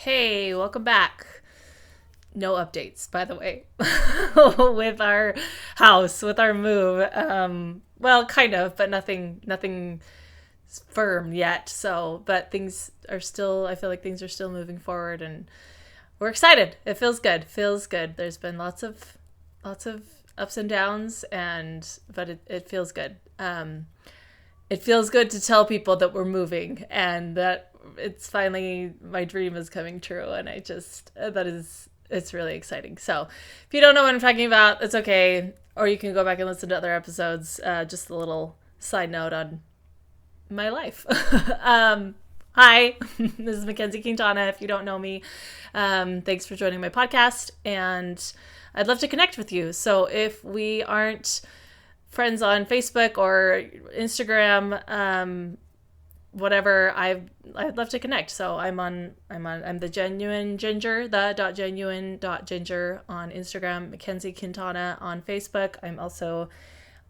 Hey, welcome back. No updates, by the way, with our house, with our move. Well, kind of, but nothing firm yet. So, but things are still. I feel like things are still moving forward, and we're excited. It feels good. Feels good. There's been lots of ups and downs, but it feels good. It feels good to tell people that we're moving and that it's finally my dream is coming true, and I just that is it's really exciting. So if you don't know what I'm talking about, it's okay, or you can go back and listen to other episodes. Just a little side note on my life. Hi, this is Mackenzie Quintana. If you don't know me, thanks for joining my podcast, and I'd love to connect with you. So if we aren't friends on Facebook or Instagram, whatever, I'd love to connect. So I'm the genuine ginger, the.genuine.ginger on Instagram, Mackenzie Quintana on Facebook. I'm also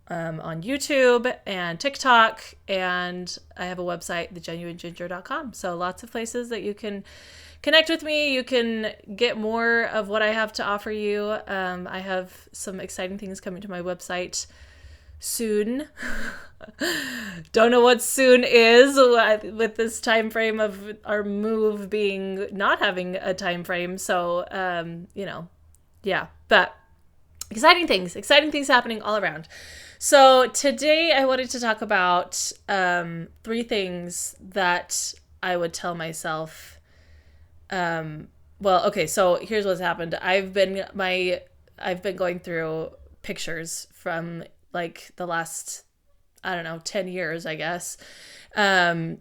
on YouTube and TikTok, and I have a website, thegenuineginger.com. So lots of places that you can connect with me. You can get more of what I have to offer you. I have some exciting things coming to my website soon. Don't know what soon is with this time frame of our move being not having a time frame. So, yeah, but exciting things happening all around. So today I wanted to talk about three things that I would tell myself. Well, okay, so here's what's happened. I've been going through pictures from like the last, I don't know, 10 years, I guess.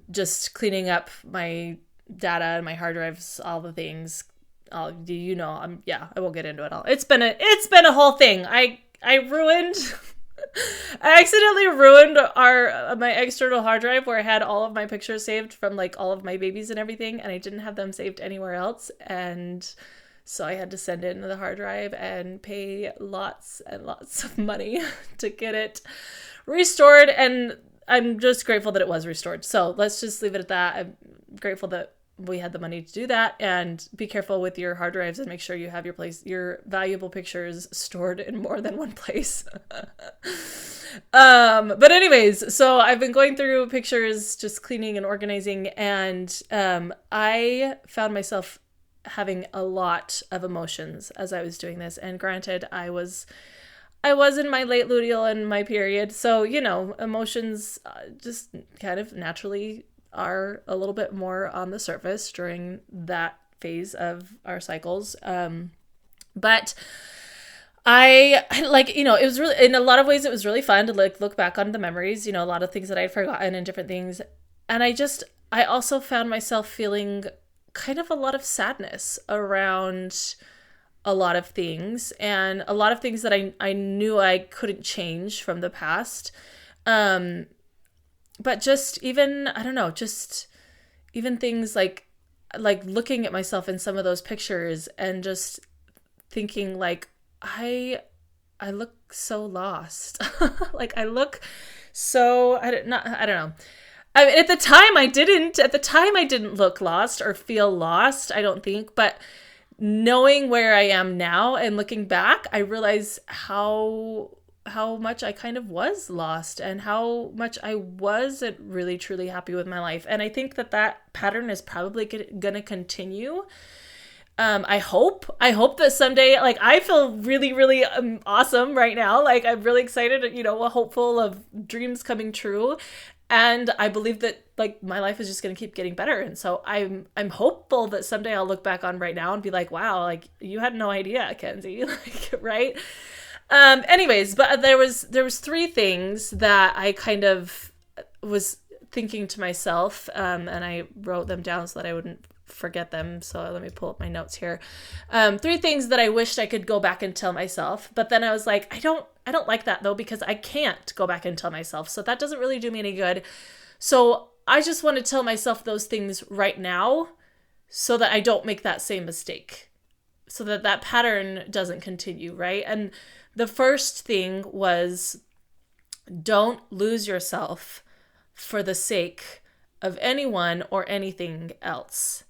Just cleaning up my data and my hard drives, all the things. I won't get into it all. It's been a whole thing. I ruined I accidentally ruined our my external hard drive where I had all of my pictures saved from like all of my babies and everything, and I didn't have them saved anywhere else, and so I had to send it into the hard drive and pay lots and lots of money to get it restored, and I'm just grateful that it was restored. So let's just leave it at that. I'm grateful that we had the money to do that, and be careful with your hard drives and make sure you have your valuable pictures stored in more than one place. But anyways, so I've been going through pictures, just cleaning and organizing, and I found myself having a lot of emotions as I was doing this. And granted, I was in my late luteal and my period, so emotions just kind of naturally are a little bit more on the surface during that phase of our cycles. But I like, it was really, in a lot of ways, it was really fun to like look back on the memories, a lot of things that I'd forgotten and different things. And I also found myself feeling kind of a lot of sadness around a lot of things, and a lot of things that I knew I couldn't change from the past. But just even, I don't know, just even things like looking at myself in some of those pictures and just thinking like I look so lost. Like I look so I don't know. I mean, at the time I didn't look lost or feel lost, I don't think, but knowing where I am now and looking back, I realize how much I kind of was lost and how much I wasn't really truly happy with my life. And I think that pattern is probably going to continue. I hope that someday, like, I feel really, really awesome right now. Like, I'm really excited, hopeful of dreams coming true. And I believe that like my life is just going to keep getting better. And so I'm hopeful that someday I'll look back on right now and be like, wow, like you had no idea, Kenzie, like, right? Anyways, but there was three things that I kind of was thinking to myself, and I wrote them down so that I wouldn't forget them. So let me pull up my notes here. Three things that I wished I could go back and tell myself, but then I was like, I don't like that though, because I can't go back and tell myself. So that doesn't really do me any good. So I just want to tell myself those things right now so that I don't make that same mistake, so that that pattern doesn't continue, right? And the first thing was, don't lose yourself for the sake of anyone or anything else.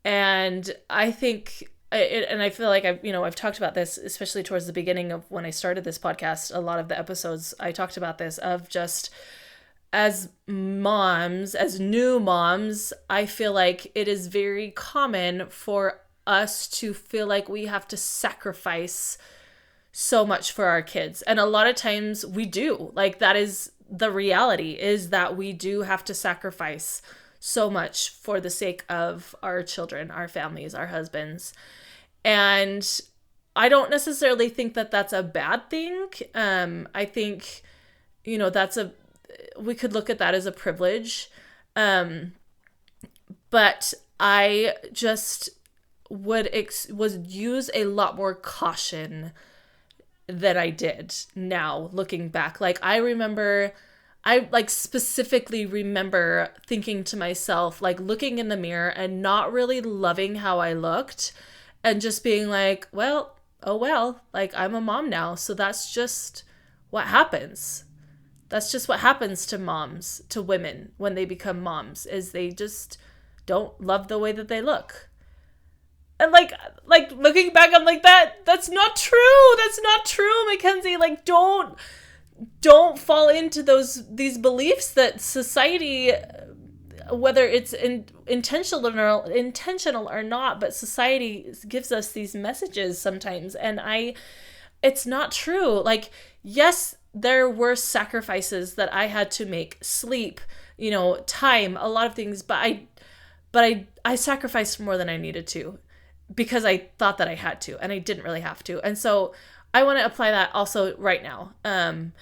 And I think, and I feel like I've talked about this, especially towards the beginning of when I started this podcast. A lot of the episodes I talked about this, of just as moms, as new moms, I feel like it is very common for us to feel like we have to sacrifice so much for our kids. And a lot of times we do. Like, that is the reality, is that we do have to sacrifice so much for the sake of our children, our families, our husbands. And I don't necessarily think that that's a bad thing. I think, we could look at that as a privilege. But I just would use a lot more caution than I did now, looking back. Like, I specifically remember thinking to myself, like, looking in the mirror and not really loving how I looked, and just being like, well, oh well, like, I'm a mom now, so that's just what happens. That's just what happens to moms, to women when they become moms, is they just don't love the way that they look. And like looking back, I'm like, that's not true. That's not true, Mackenzie. Like, don't fall into these beliefs that society, whether it's intentional or not, but society gives us these messages sometimes. And it's not true. Like, yes, there were sacrifices that I had to make, sleep, time, a lot of things, but I sacrificed more than I needed to, because I thought that I had to, and I didn't really have to. And so I want to apply that also right now. And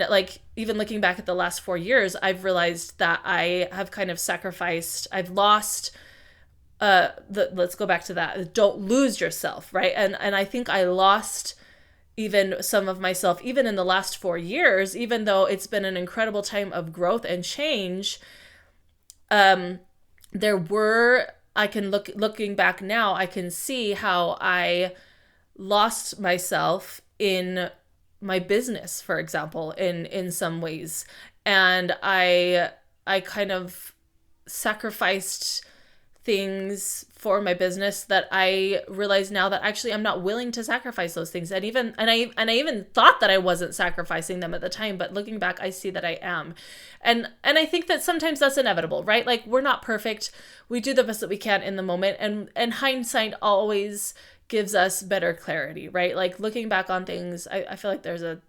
like, even looking back at the last 4 years, I've realized that I have kind of sacrificed, I've lost, let's go back to that. Don't lose yourself, right? And I think I lost even some of myself, even in the last 4 years, even though it's been an incredible time of growth and change. Looking back now, I can see how I lost myself in my business, for example, in some ways. And I kind of sacrificed things for my business that I realize now that actually I'm not willing to sacrifice those things. And I even thought that I wasn't sacrificing them at the time, but looking back, I see that I am. And I think that sometimes that's inevitable, right? Like, we're not perfect. We do the best that we can in the moment, and hindsight always gives us better clarity, right? Like, looking back on things, I feel like there's a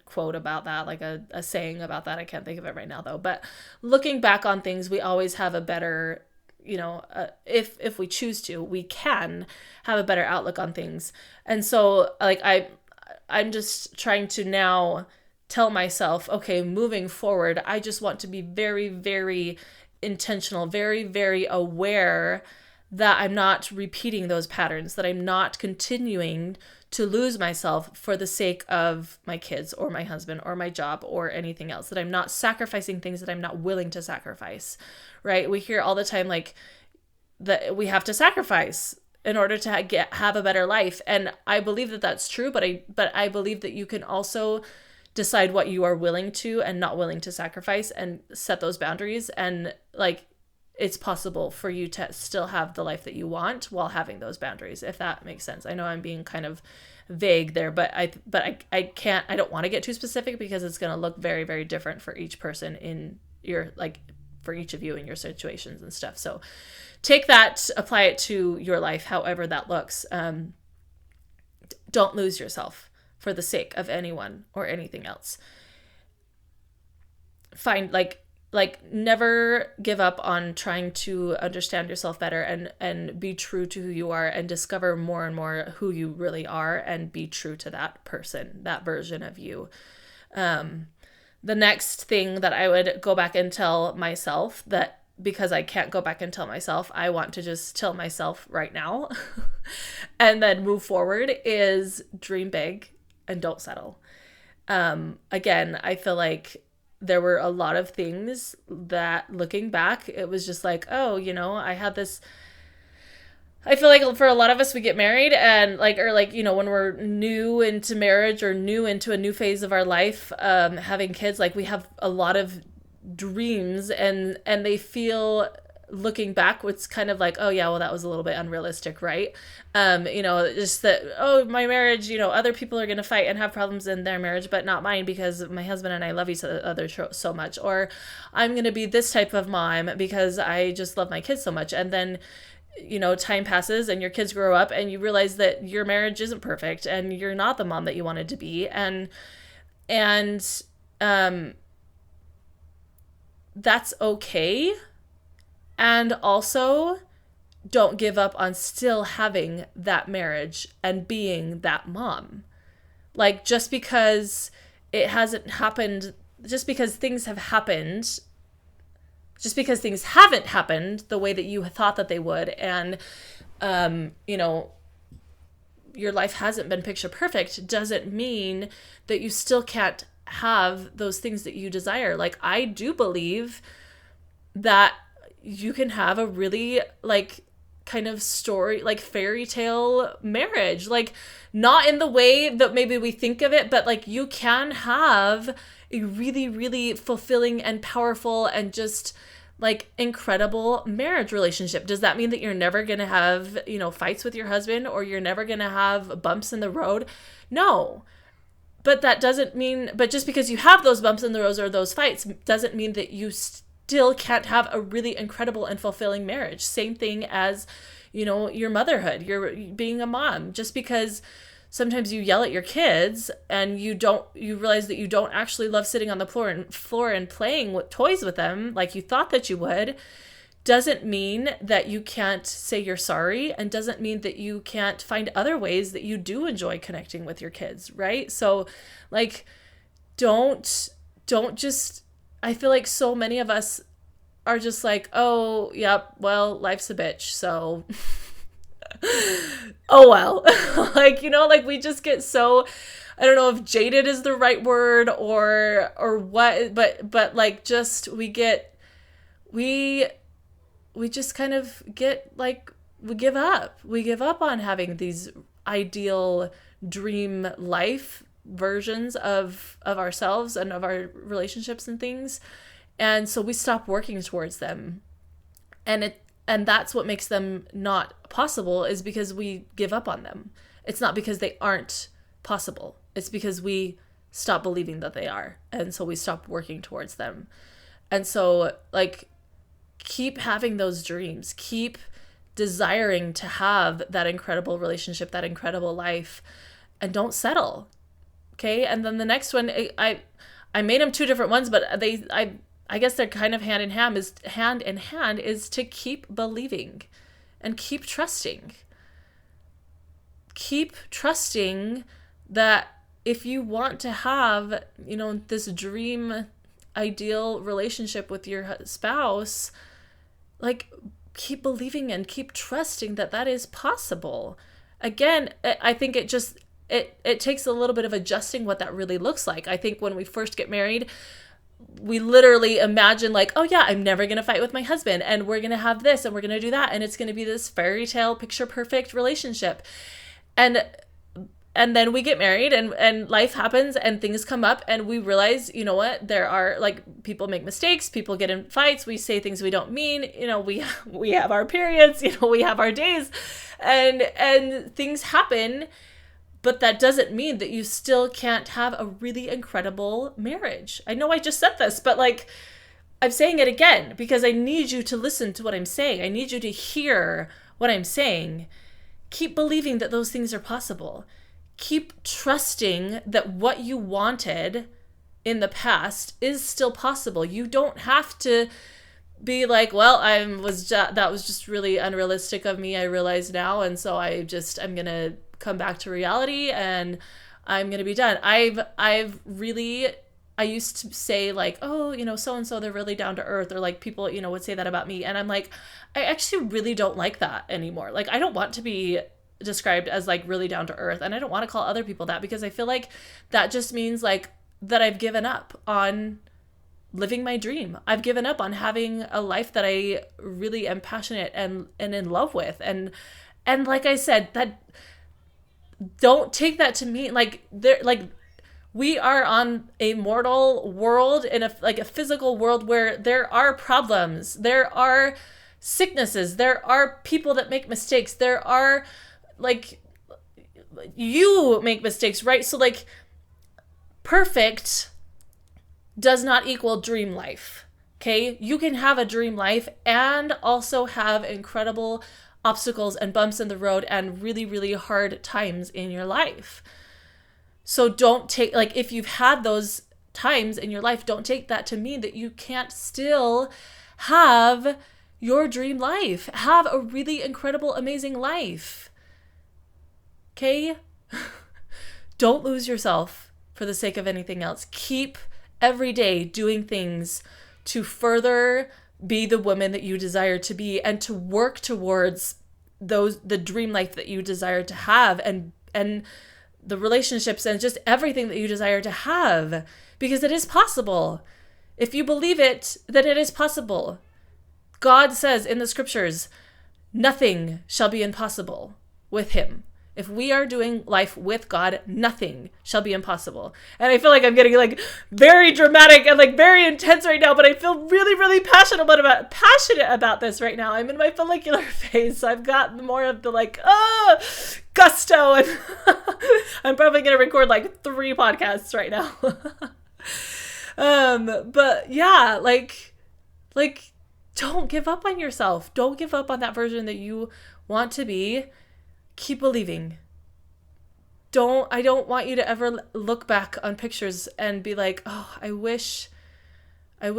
quote about that, like a saying about that. I can't think of it right now though, but looking back on things, we always have a better, if we choose to, we can have a better outlook on things. And so, like, I'm just trying to now tell myself, okay, moving forward, I just want to be very, very intentional, very, very aware that I'm not repeating those patterns, that I'm not continuing to lose myself for the sake of my kids or my husband or my job or anything else, that I'm not sacrificing things that I'm not willing to sacrifice, right? We hear all the time, like, that we have to sacrifice in order to have a better life. And I believe that that's true, but I believe that you can also decide what you are willing to and not willing to sacrifice, and set those boundaries. And like, it's possible for you to still have the life that you want while having those boundaries, if that makes sense. I know I'm being kind of vague there, but I don't want to get too specific, because it's going to look very, very different for each person in your, like, for each of you in your situations and stuff. So take that, apply it to your life, however that looks. Don't lose yourself for the sake of anyone or anything else. Find, like, never give up on trying to understand yourself better, and be true to who you are, and discover more and more who you really are, and be true to that person, that version of you. The next thing that I would go back and tell myself, that because I can't go back and tell myself, I want to just tell myself right now and then move forward, is dream big and don't settle. Again, I feel like there were a lot of things that, looking back, it was just like, oh, I had this. I feel like for a lot of us, we get married and when we're new into marriage or new into a new phase of our life, having kids, like, we have a lot of dreams, and they feel looking back, it's kind of like, oh yeah, well that was a little bit unrealistic, right? Just that, oh, my marriage, other people are going to fight and have problems in their marriage, but not mine because my husband and I love each other so much. Or I'm going to be this type of mom because I just love my kids so much. And then, time passes and your kids grow up and you realize that your marriage isn't perfect and you're not the mom that you wanted to be. And that's okay. And also, don't give up on still having that marriage and being that mom. Like, just because it hasn't happened, just because things have happened, just because things haven't happened the way that you thought that they would, and, your life hasn't been picture perfect, doesn't mean that you still can't have those things that you desire. Like, I do believe that you can have a really kind of story, like fairy tale marriage, like not in the way that maybe we think of it, but like you can have a really, really fulfilling and powerful and just like incredible marriage relationship. Does that mean that you're never going to have, fights with your husband, or you're never going to have bumps in the road? No. But that doesn't mean, but just because you have those bumps in the road or those fights doesn't mean that you still can't have a really incredible and fulfilling marriage. Same thing as, your motherhood, you're being a mom. Just because sometimes you yell at your kids and you realize that you don't actually love sitting on the floor and playing with toys with them like you thought that you would, doesn't mean that you can't say you're sorry, and doesn't mean that you can't find other ways that you do enjoy connecting with your kids, right? So like, don't just, I feel like so many of us are just like, oh, yep, well, life's a bitch, so oh well. Like we just get so, I don't know if jaded is the right word or what, but like just we just kind of get like, we give up on having these ideal dream life versions of ourselves and of our relationships and things. And so we stop working towards them. And that's what makes them not possible, is because we give up on them. It's not because they aren't possible. It's because we stop believing that they are. And so we stop working towards them. And so like, keep having those dreams, keep desiring to have that incredible relationship, that incredible life, and don't settle. Okay. And then the next one, I made them two different ones, but I guess they're kind of hand in hand, is to keep believing and keep trusting. Keep trusting that if you want to have, this dream ideal relationship with your spouse, like keep believing and keep trusting that that is possible. Again, I think it takes a little bit of adjusting what that really looks like. I think when we first get married, we literally imagine like, oh yeah, I'm never going to fight with my husband, and we're going to have this and we're going to do that, and it's going to be this fairy tale picture perfect relationship. And then we get married and life happens and things come up and we realize, what, there are like, people make mistakes, people get in fights, we say things we don't mean, we have our periods, we have our days, and things happen. But that doesn't mean that you still can't have a really incredible marriage. I know I just said this, but like, I'm saying it again because I need you to listen to what I'm saying. I need you to hear what I'm saying. Keep believing that those things are possible. Keep trusting that what you wanted in the past is still possible. You don't have to be like, well, that was just really unrealistic of me, I realize now, and so I'm going to come back to reality and I'm going to be done. I used to say like, oh, so-and-so, they're really down to earth, or like people, would say that about me. And I'm like, I actually really don't like that anymore. Like, I don't want to be described as like really down to earth, and I don't want to call other people that, because I feel like that just means like that I've given up on living my dream. I've given up on having a life that I really am passionate and in love with. And like I said, that, don't take that to mean like we are on a mortal world, in a physical world where there are problems. There are sicknesses. There are people that make mistakes. There are, like, you make mistakes, right? So, like, perfect does not equal dream life. Okay? You can have a dream life and also have incredible obstacles and bumps in the road and really, really hard times in your life. So don't take, like, if you've had those times in your life, don't take that to mean that you can't still have your dream life. Have a really incredible, amazing life. Okay? Don't lose yourself for the sake of anything else. Keep every day doing things to further be the woman that you desire to be and to work towards the dream life that you desire to have and the relationships and just everything that you desire to have, because it is possible. If you believe it, then it is possible. God says in the scriptures, nothing shall be impossible with him. If we are doing life with God, nothing shall be impossible. And I feel like I'm getting like very dramatic and like very intense right now, but I feel really, really passionate about this right now. I'm in my follicular phase, so I've got more of the like, gusto, and I'm probably gonna record like 3 podcasts right now. But yeah, like don't give up on yourself. Don't give up on that version that you want to be. Keep believing. I don't want you to ever look back on pictures and be like, oh, I wish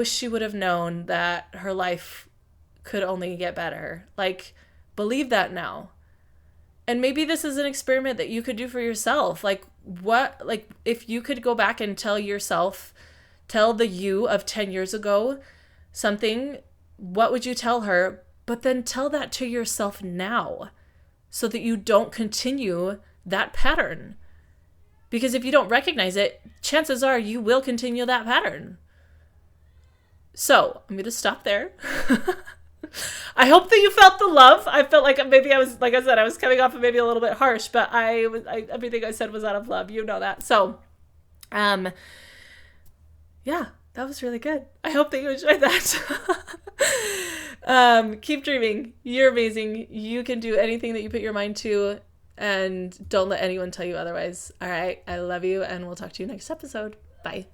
she would have known that her life could only get better. Like, believe that now. And maybe this is an experiment that you could do for yourself. Like, if you could go back and tell the you of 10 years ago something, what would you tell her? But then tell that to yourself now, so that you don't continue that pattern. Because if you don't recognize it, chances are you will continue that pattern. So I'm going to stop there. I hope that you felt the love. I felt like maybe I was, like I said, I was coming off of maybe a little bit harsh, but everything I said was out of love. You know that. So, yeah, that was really good. I hope that you enjoyed that. Keep dreaming. You're amazing. You can do anything that you put your mind to, and don't let anyone tell you otherwise. All right. I love you, and we'll talk to you next episode. Bye.